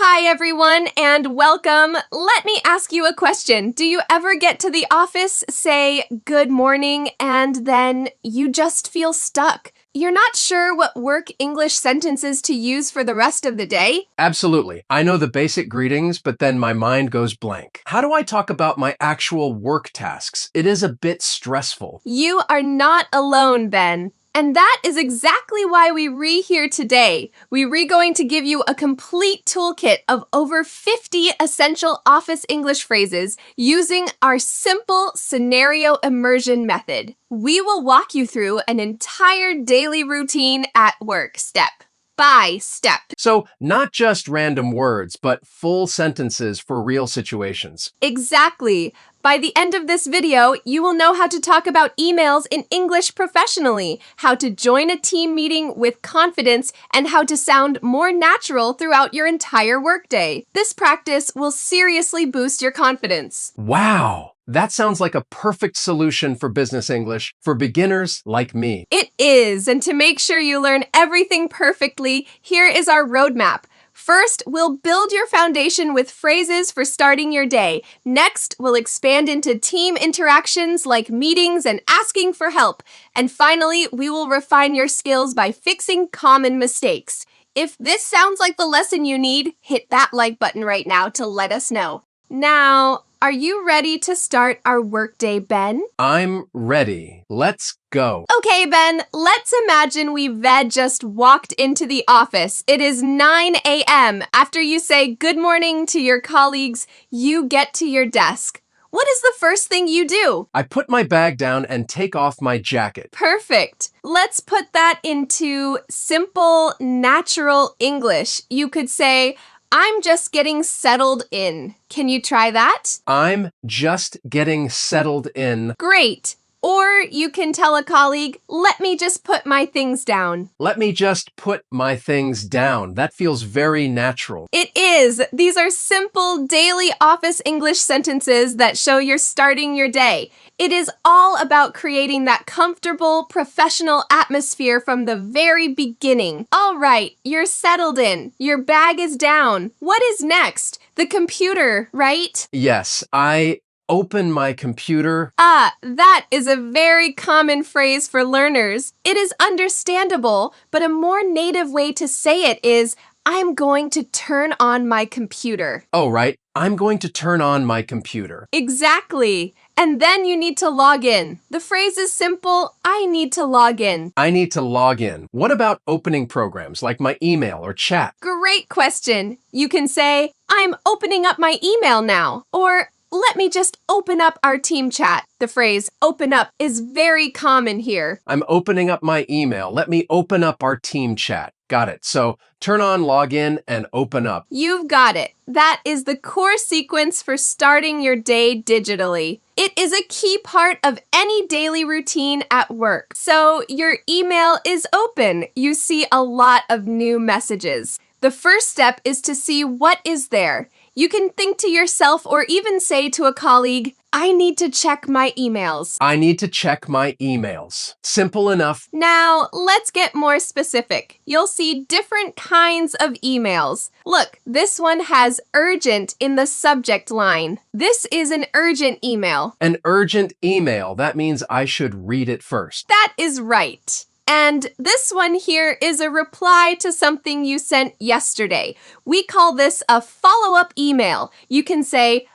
Hi, everyone, and welcome. Let me ask you a question. Do you ever get to the office, say, good morning, and then you just feel stuck? You're not sure what work English sentences to use for the rest of the day? Absolutely. I know the basic greetings, but then my mind goes blank. How do I talk about my actual work tasks? It is a bit stressful. You are not alone, Ben. And that is exactly why we here today. We're going to give you a complete toolkit of over 50 essential office English phrases using our simple scenario immersion method. We will walk you through an entire daily routine at work, step by step. So, not just random words, but full sentences for real situations. Exactly. By the end of this video, you will know how to talk about emails in English professionally, how to join a team meeting with confidence, and how to sound more natural throughout your entire workday. This practice will seriously boost your confidence. Wow! That sounds like a perfect solution for business English for beginners like me. It is, and to make sure you learn everything perfectly, here is our roadmap. First, we'll build your foundation with phrases for starting your day. Next, we'll expand into team interactions like meetings and asking for help. And finally, we will refine your skills by fixing common mistakes. If this sounds like the lesson you need, hit that like button right now to let us know. Now, are you ready to start our workday, Ben? I'm ready. Let's go. Okay, Ben, let's imagine we've just walked into the office. It is 9 a.m. After you say good morning to your colleagues, you get to your desk. What is the first thing you do? I put my bag down and take off my jacket. Perfect. Let's put that into simple, natural English. You could say, I'm just getting settled in. Can you try that? I'm just getting settled in. Great. Or you can tell a colleague, let me just put my things down. Let me just put my things down. That feels very natural. It is. These are simple daily office English sentences that show you're starting your day. It is all about creating that comfortable, professional atmosphere from the very beginning. All right, you're settled in. Your bag is down. What is next? The computer, right? Yes, I open my computer. That is a very common phrase for learners. It is understandable, but a more native way to say it is, I'm going to turn on my computer. Oh, right. I'm going to turn on my computer. Exactly. And then you need to log in. The phrase is simple, I need to log in. I need to log in. What about opening programs like my email or chat? Great question. You can say, I'm opening up my email now, or let me just open up our team chat. The phrase open up is very common here. I'm opening up my email. Let me open up our team chat. Got it. So turn on, log in, and open up. You've got it. That is the core sequence for starting your day digitally. It is a key part of any daily routine at work. So your email is open. You see a lot of new messages. The first step is to see what is there. You can think to yourself or even say to a colleague, I need to check my emails. I need to check my emails. Simple enough. Now, let's get more specific. You'll see different kinds of emails. Look, this one has urgent in the subject line. This is an urgent email. An urgent email. That means I should read it first. That is right. And this one here is a reply to something you sent yesterday. We call this a follow-up email. You can say,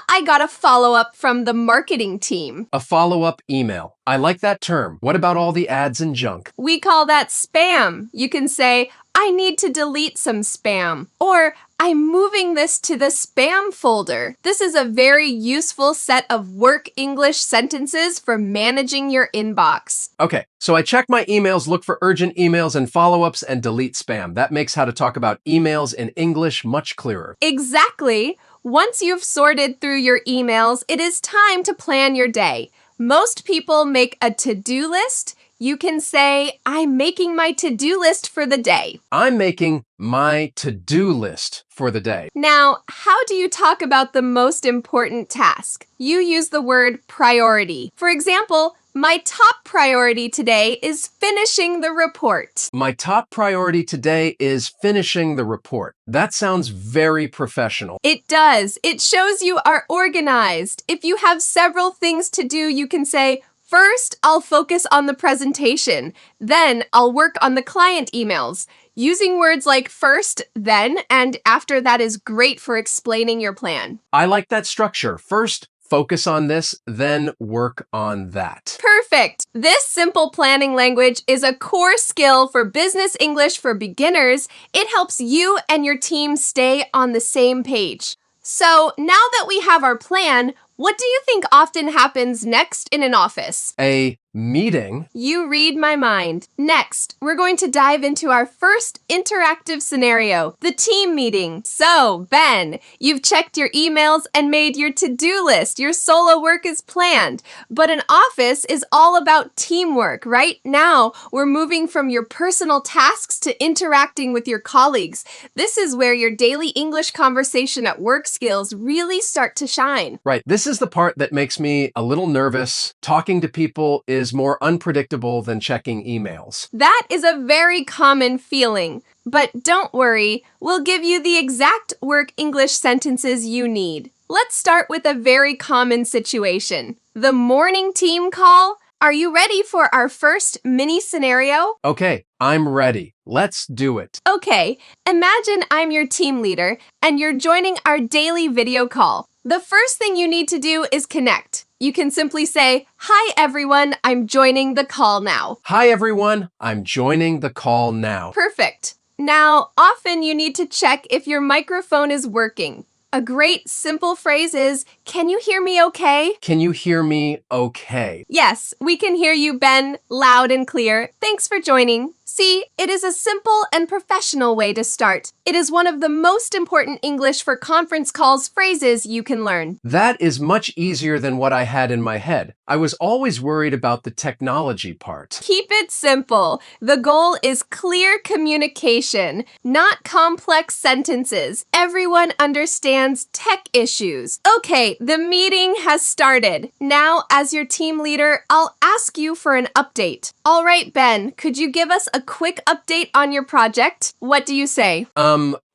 I got a follow-up from the marketing team. A follow-up email. I like that term. What about all the ads and junk? We call that spam. You can say, I need to delete some spam. Or, I'm moving this to the spam folder. This is a very useful set of work English sentences for managing your inbox. Okay, so I check my emails, look for urgent emails and follow-ups, and delete spam. That makes how to talk about emails in English much clearer. Exactly. Once you've sorted through your emails, it is time to plan your day. Most people make a to-do list. You can say, I'm making my to-do list for the day. I'm making my to-do list for the day. Now, how do you talk about the most important task? You use the word priority. For example, My top priority today is finishing the report. My top priority today is finishing the report. That sounds very professional. It does. It shows you are organized. If you have several things to do, you can say, first, I'll focus on the presentation. Then I'll work on the client emails. Using words like first, then, and after that is great for explaining your plan. I like that structure. First, focus on this, then work on that. Perfect! This simple planning language is a core skill for business English for beginners. It helps you and your team stay on the same page. So now that we have our plan, what do you think often happens next in an office? A meeting. You read my mind. Next, we're going to dive into our first interactive scenario, the team meeting. So, Ben, you've checked your emails and made your to-do list. Your solo work is planned. But an office is all about teamwork, right? Now, we're moving from your personal tasks to interacting with your colleagues. This is where your daily English conversation at work skills really start to shine. Right. This is the part that makes me a little nervous. Talking to people is more unpredictable than checking emails. That is a very common feeling. But don't worry, we'll give you the exact work English sentences you need. Let's start with a very common situation. The morning team call. Are you ready for our first mini scenario? Okay, I'm ready. Let's do it. Okay, imagine I'm your team leader and you're joining our daily video call. The first thing you need to do is connect. You can simply say, "Hi everyone, I'm joining the call now." Hi everyone, I'm joining the call now. Perfect. Now, often you need to check if your microphone is working. A great simple phrase is, "Can you hear me okay?" Can you hear me okay? Yes, we can hear you, Ben, loud and clear. Thanks for joining. See, it is a simple and professional way to start. It is one of the most important English for conference calls phrases you can learn. That is much easier than what I had in my head. I was always worried about the technology part. Keep it simple. The goal is clear communication, not complex sentences. Everyone understands tech issues. Okay, the meeting has started. Now, as your team leader, I'll ask you for an update. All right, Ben, could you give us a quick update on your project? What do you say?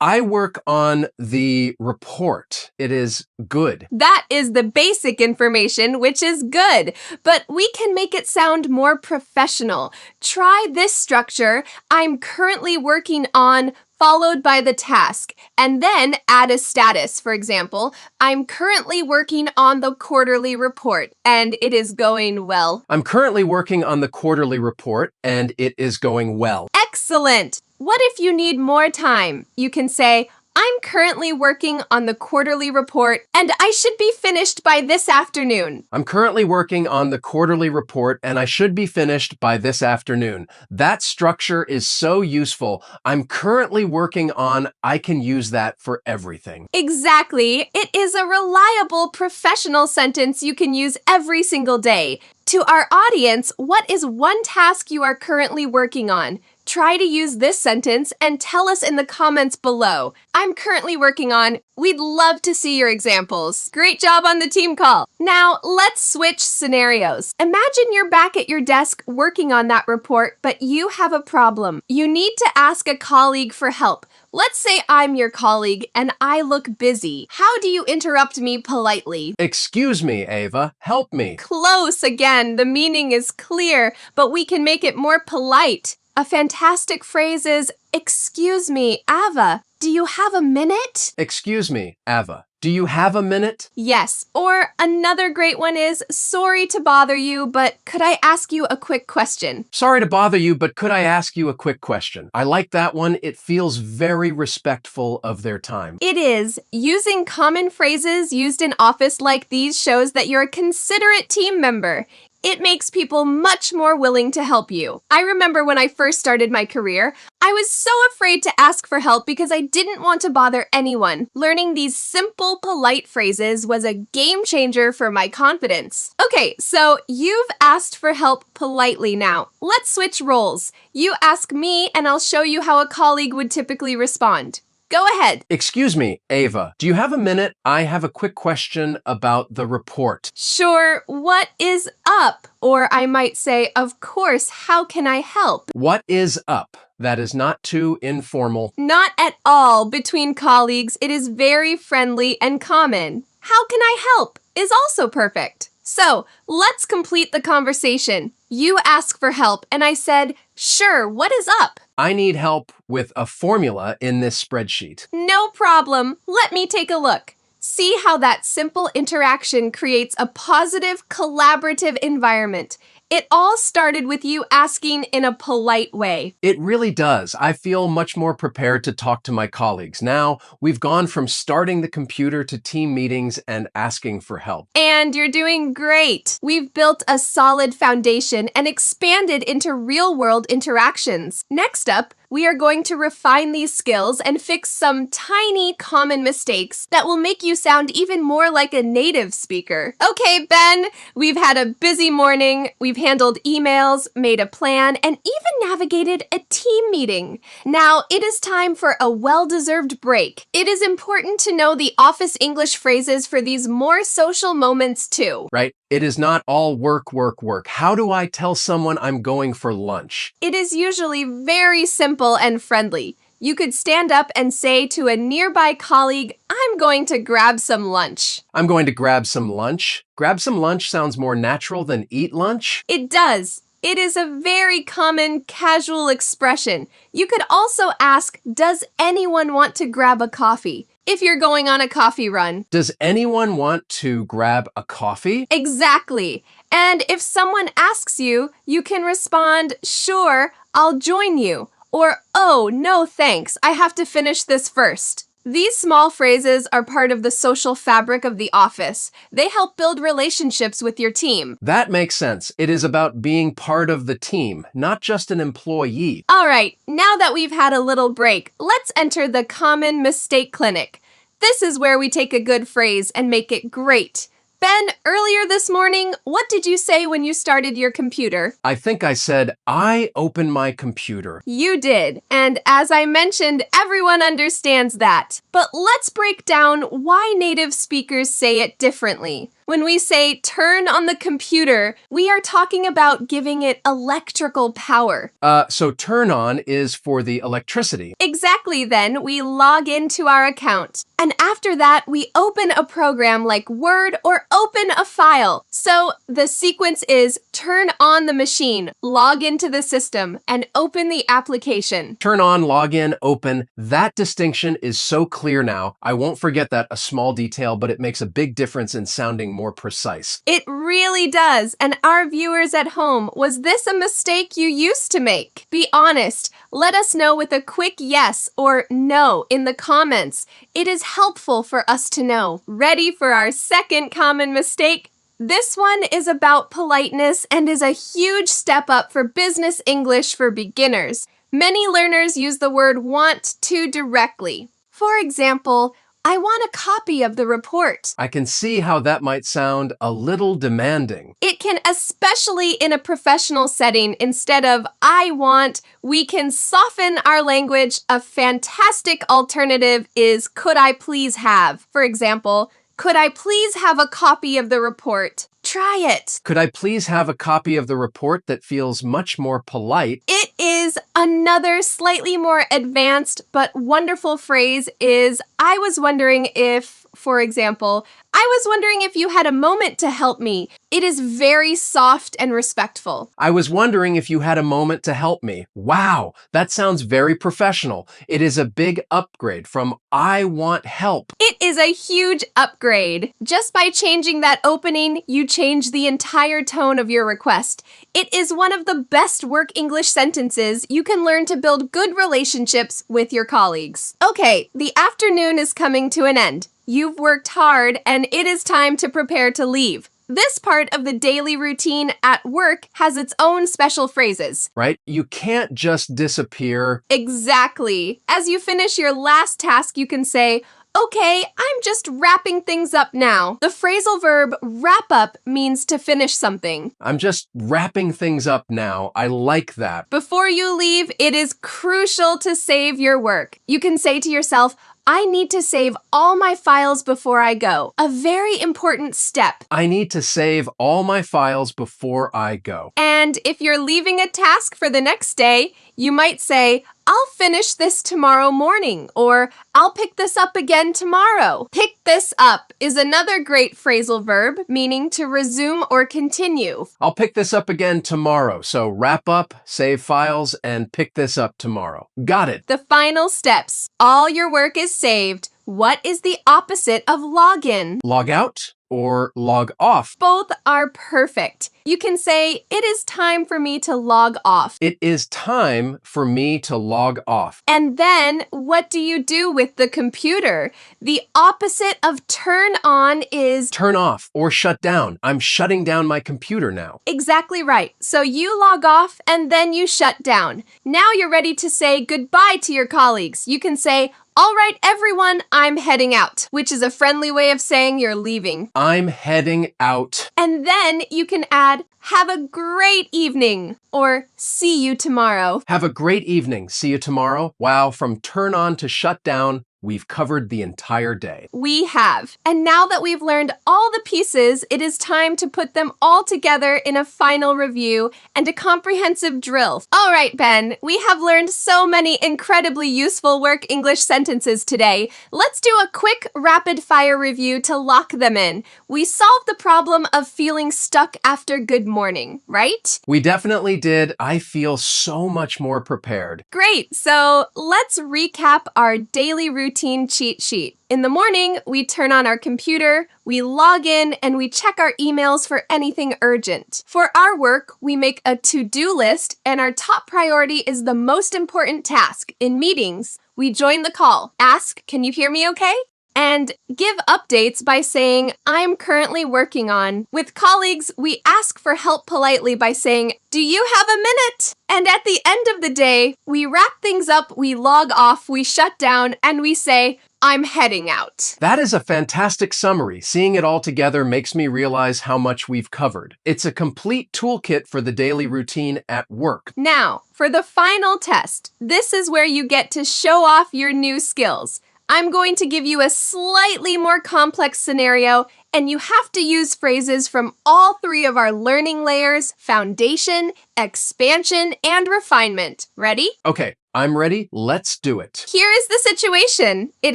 I work on the report. It is good. That is the basic information, which is good, but we can make it sound more professional. Try this structure. I'm currently working on followed by the task, and then add a status. For example, I'm currently working on the quarterly report, and it is going well. I'm currently working on the quarterly report, and it is going well. Excellent! What if you need more time? You can say, I'm currently working on the quarterly report, and I should be finished by this afternoon. I'm currently working on the quarterly report, and I should be finished by this afternoon. That structure is so useful. I'm currently working on, I can use that for everything. Exactly. It is a reliable professional sentence you can use every single day. To our audience, what is one task you are currently working on? Try to use this sentence and tell us in the comments below. I'm currently working on. We'd love to see your examples. Great job on the team call. Now, let's switch scenarios. Imagine you're back at your desk working on that report, but you have a problem. You need to ask a colleague for help. Let's say I'm your colleague and I look busy. How do you interrupt me politely? Excuse me, Ava. Help me. Close again. The meaning is clear, but we can make it more polite. A fantastic phrase is, "Excuse me, Ava, do you have a minute?" Excuse me, Ava. Do you have a minute? Yes. Or another great one is, "Sorry to bother you, but could I ask you a quick question?" Sorry to bother you, but could I ask you a quick question? I like that one. It feels very respectful of their time. It is. Using common phrases used in office like these shows that you're a considerate team member. It makes people much more willing to help you. I remember when I first started my career, I was so afraid to ask for help because I didn't want to bother anyone. Learning these simple, polite phrases was a game changer for my confidence. Okay, so you've asked for help politely now. Let's switch roles. You ask me and I'll show you how a colleague would typically respond. Go ahead. Excuse me, Ava. Do you have a minute? I have a quick question about the report. Sure, what is up? Or I might say, of course, how can I help? What is up? That is not too informal. Not at all. Between colleagues, it is very friendly and common. How can I help is also perfect. So, let's complete the conversation. You ask for help, and I said, sure, what is up? I need help with a formula in this spreadsheet. No problem. Let me take a look. See how that simple interaction creates a positive, collaborative environment. It all started with you asking in a polite way. It really does. I feel much more prepared to talk to my colleagues. Now, we've gone from starting the computer to team meetings and asking for help. And you're doing great. We've built a solid foundation and expanded into real-world interactions. Next up, we are going to refine these skills and fix some tiny common mistakes that will make you sound even more like a native speaker. Okay, Ben, we've had a busy morning. We've handled emails, made a plan, and even navigated a team meeting. Now, it is time for a well-deserved break. It is important to know the office English phrases for these more social moments too. Right? It is not all work, work, work. How do I tell someone I'm going for lunch? It is usually very simple and friendly. You could stand up and say to a nearby colleague, I'm going to grab some lunch. I'm going to grab some lunch. Grab some lunch sounds more natural than eat lunch. It does. It is a very common casual expression. You could also ask, does anyone want to grab a coffee? If you're going on a coffee run. Does anyone want to grab a coffee? Exactly. And if someone asks you, you can respond, sure, I'll join you. Or, oh, no thanks, I have to finish this first. These small phrases are part of the social fabric of the office. They help build relationships with your team. That makes sense. It is about being part of the team, not just an employee. All right, now that we've had a little break, let's enter the Common Mistake Clinic. This is where we take a good phrase and make it great. Ben, earlier this morning, what did you say when you started your computer? I think I said, I open my computer. You did, and as I mentioned, everyone understands that. But let's break down why native speakers say it differently. When we say turn on the computer, we are talking about giving it electrical power. So turn on is for the electricity. Exactly then, we log into our account. And after that, we open a program like Word or open a file. So the sequence is turn on the machine, log into the system, and open the application. Turn on, log in, open. That distinction is so clear now. I won't forget that, a small detail, but it makes a big difference in sounding more precise. It really does. And our viewers at home, was this a mistake you used to make? Be honest. Let us know with a quick yes or no in the comments. It is helpful for us to know. Ready for our second common mistake? This one is about politeness and is a huge step up for business English for beginners. Many learners use the word want too directly. For example, I want a copy of the report. I can see how that might sound a little demanding. It can, especially in a professional setting, instead of I want, we can soften our language. A fantastic alternative is could I please have? For example, could I please have a copy of the report? Try it. Could I please have a copy of the report? That feels much more polite. It is another slightly more advanced but wonderful phrase is, I was wondering if, for example, I was wondering if you had a moment to help me. It is very soft and respectful. I was wondering if you had a moment to help me. Wow, that sounds very professional. It is a big upgrade from I want help. It is a huge upgrade. Just by changing that opening, you change the entire tone of your request. It is one of the best work English sentences you can learn to build good relationships with your colleagues. Okay, the afternoon is coming to an end. You've worked hard and it is time to prepare to leave. This part of the daily routine at work has its own special phrases. Right? You can't just disappear. Exactly. As you finish your last task, you can say, Okay, I'm just wrapping things up now. The phrasal verb wrap up means to finish something. I'm just wrapping things up now. I like that. Before you leave, it is crucial to save your work. You can say to yourself, I need to save all my files before I go. A very important step. I need to save all my files before I go. And if you're leaving a task for the next day, you might say, I'll finish this tomorrow morning, or I'll pick this up again tomorrow. Pick this up is another great phrasal verb, meaning to resume or continue. I'll pick this up again tomorrow. So wrap up, save files, and pick this up tomorrow. Got it. The final steps. All your work is saved. What is the opposite of login? Log out or log off. Both are perfect. You can say, it is time for me to log off. It is time for me to log off. And then, what do you do with the computer? The opposite of turn on is Turn off or shut down. I'm shutting down my computer now. exactly right. So you log off and then you shut down. Now you're ready to say goodbye to your colleagues. You can say, all right, everyone, I'm heading out, which is a friendly way of saying you're leaving. I'm heading out. And then you can add, have a great evening, or see you tomorrow. Have a great evening. See you tomorrow. Wow, from turn on to shut down, we've covered the entire day. We have. And now that we've learned all the pieces, it is time to put them all together in a final review and a comprehensive drill. All right, Ben, we have learned so many incredibly useful work English sentences today. Let's do a quick rapid fire review to lock them in. We solved the problem of feeling stuck after good morning, right? We definitely did. I feel so much more prepared. Great. So let's recap our daily routine cheat sheet. In the morning, we turn on our computer, we log in, and we check our emails for anything urgent. For our work, we make a to-do list, and our top priority is the most important task. In meetings, we join the call, ask, can you hear me okay? And give updates by saying, I'm currently working on. With colleagues, we ask for help politely by saying, do you have a minute? And at the end of the day, we wrap things up, we log off, we shut down, and we say, I'm heading out. That is a fantastic summary. Seeing it all together makes me realize how much we've covered. It's a complete toolkit for the daily routine at work. Now, for the final test, this is where you get to show off your new skills. I'm going to give you a slightly more complex scenario, and you have to use phrases from all three of our learning layers: foundation, expansion, and refinement. Ready? Okay, I'm ready. Let's do it. Here is the situation. It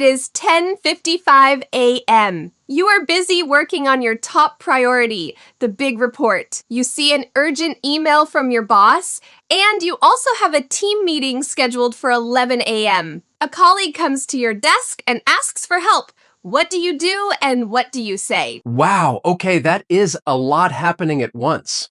is 10:55 a.m. You are busy working on your top priority, the big report. You see an urgent email from your boss, and you also have a team meeting scheduled for 11 a.m. A colleague comes to your desk and asks for help. What do you do and what do you say? Wow, okay, that is a lot happening at once.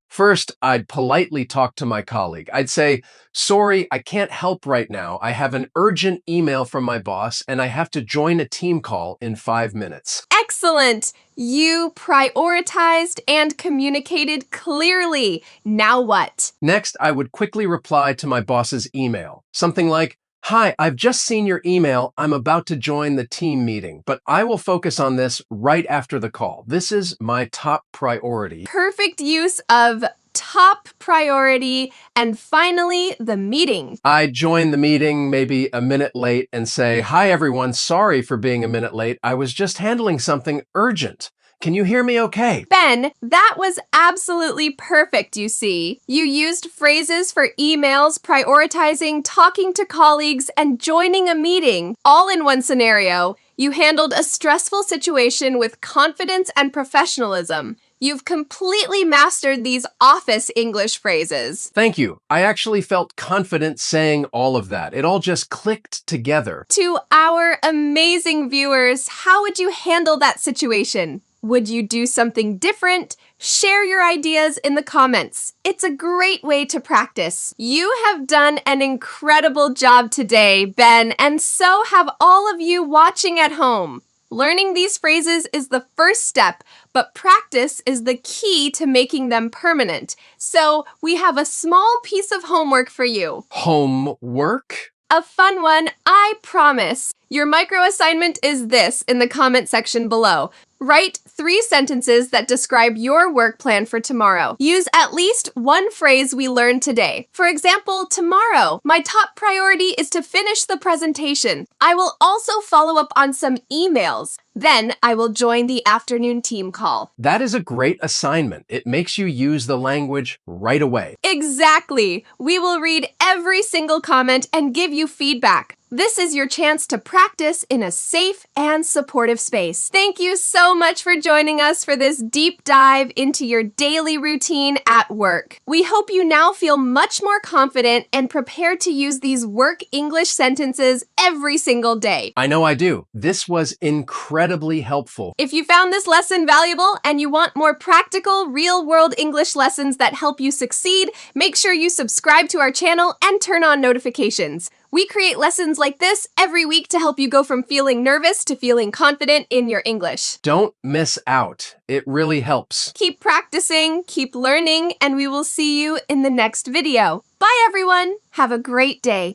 First, I'd politely talk to my colleague. I'd say, sorry, I can't help right now. I have an urgent email from my boss and I have to join a team call in 5 minutes. Excellent! You prioritized and communicated clearly. Now what? Next, I would quickly reply to my boss's email. Something like, hi, I've just seen your email. I'm about to join the team meeting, but I will focus on this right after the call. This is my top priority. Perfect use of top priority, and finally, the meeting. I join the meeting maybe a minute late and say, hi everyone, sorry for being a minute late. I was just handling something urgent. Can you hear me okay? Ben, that was absolutely perfect, you see. You used phrases for emails, prioritizing, talking to colleagues, and joining a meeting, all in one scenario. You handled a stressful situation with confidence and professionalism. You've completely mastered these office English phrases. Thank you. I actually felt confident saying all of that. It all just clicked together. To our amazing viewers, how would you handle that situation? Would you do something different? Share your ideas in the comments. It's a great way to practice. You have done an incredible job today, Ben, and so have all of you watching at home. Learning these phrases is the first step, but practice is the key to making them permanent. So we have a small piece of homework for you. Homework? A fun one, I promise. Your micro assignment is this in the comment section below. Write 3 sentences that describe your work plan for tomorrow. Use at least one phrase we learned today. For example, tomorrow, my top priority is to finish the presentation. I will also follow up on some emails. Then I will join the afternoon team call. That is a great assignment. It makes you use the language right away. Exactly. We will read every single comment and give you feedback. This is your chance to practice in a safe and supportive space. Thank you so much for joining us for this deep dive into your daily routine at work. We hope you now feel much more confident and prepared to use these work English sentences every single day. I know I do. This was incredibly helpful. If you found this lesson valuable and you want more practical, real-world English lessons that help you succeed, make sure you subscribe to our channel and turn on notifications. We create lessons like this every week to help you go from feeling nervous to feeling confident in your English. Don't miss out. It really helps. Keep practicing, keep learning, and we will see you in the next video. Bye, everyone. Have a great day.